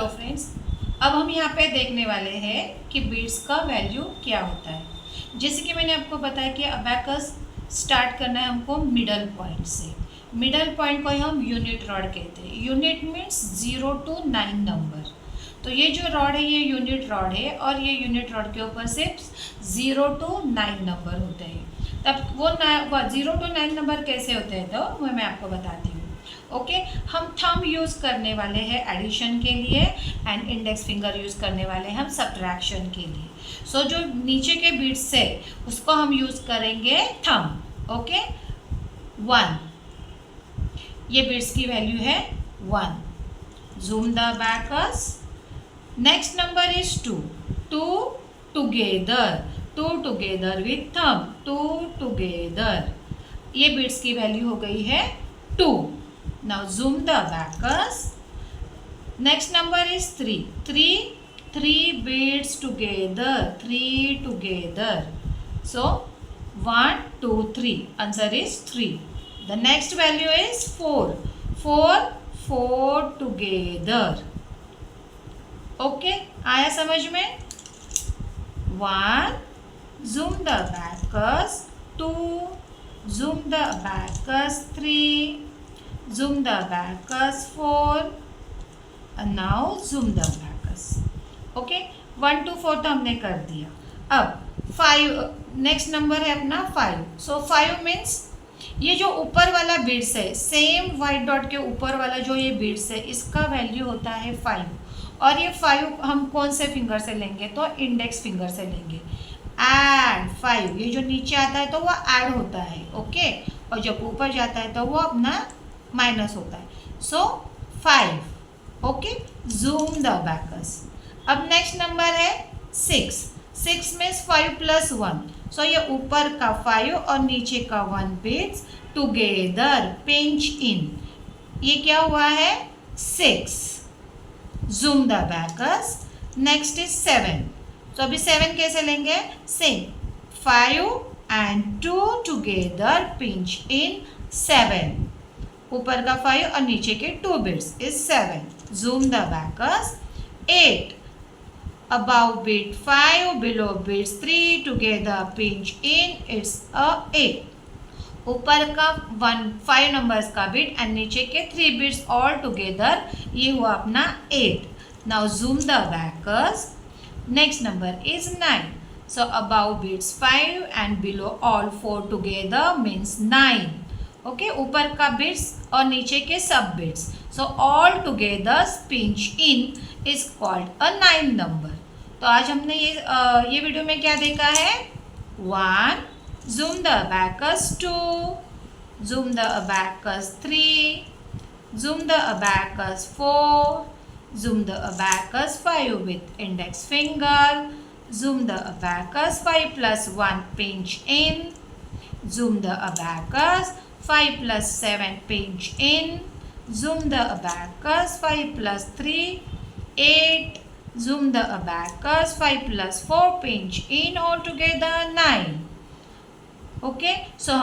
Hello friends, अब हम यहाँ पे देखने वाले हैं कि बीट्स का वैल्यू क्या होता है। जैसे कि मैंने आपको बताया कि अबैकस स्टार्ट करना है हमको मिडल पॉइंट से। मिडल पॉइंट को हम यूनिट रॉड कहते हैं। Unit means 0 to 9 number. तो ये जो रॉड है ये यूनिट रॉड है और ये यूनिट रॉड के ऊपर सिर्फ 0 to 9 नंबर होते हैं। तब वो 0 to 9 नंबर कैसे होते हैं तो वो मैं आपको बताती हूँ। ओके हम थंब यूज़ करने वाले हैं एडिशन के लिए एंड इंडेक्स फिंगर यूज़ करने वाले हैं हम सब्ट्रैक्शन के लिए। सो जो नीचे के बीट्स है उसको हम यूज़ करेंगे थंब। ओके 1, ये बीट्स की वैल्यू है 1। Zoom the bakers. Next number is 2 together, 2 together with thumb, 2 together, ये बीट्स की वैल्यू हो गई है 2। Now zoom the backers. Next number is 3. 3 beats together. 3 together. So 1, 2, 3. Answer is 3. The next value is 4. 4 together. Okay. आया समझ में? 1. Zoom the backers. 2. Zoom the backers. 3. Zoom the backers 4 and now zoom the backers. Okay 1 to 4 तो हमने कर दिया। अब 5 next number है अपना 5। सो 5 मीन्स ये जो ऊपर वाला बीट्स है सेम वाइट डॉट के ऊपर वाला जो ये बीट्स है इसका वैल्यू होता है 5 और ये 5 हम कौन से फिंगर से लेंगे तो इंडेक्स फिंगर से लेंगे। ऐड 5, ये जो नीचे आता है तो वो ऐड होता है। ओके और जब ऊपर जाता है तो वो अपना माइनस होता है। सो 5। Okay zoom the bakers. अब नेक्स्ट नंबर है 6। 6 मीन्स 5 + 1। सो ये ऊपर का 5 और नीचे का 1 बीट्स टुगेदर पिंच इन, ये क्या हुआ है 6। Zoom the bakers. Next is 7। तो अभी 7 कैसे लेंगे सेम 5 and 2 टुगेदर पिंच इन 7। ऊपर का 5 और नीचे के 2 bits is 7। Zoom the bakers. 8 above bit 5 below bits 3 together pinch in it's a 8। ऊपर का 5 नंबर्स का बिट एंड नीचे के 3 बिट्स ऑल टुगेदर ये हुआ अपना 8। Now zoom the bakers. Next number is 9। So above bits 5 and below all 4 together means 9। Okay ऊपर का बिट्स और नीचे के सब bits so all together pinch in is called a 9 number. तो आज हमने ये वीडियो में क्या देखा है 1 zoom the bakers 2 zoom the bakers 3 zoom the bakers 4 zoom the bakers 5 with index finger zoom the bakers 5 + 1 pinch in zoom the abacus 5 + 7 pinch in zoom the abacus 5 + 3 8 zoom the abacus 5 + 4 pinch in altogether 9। okay so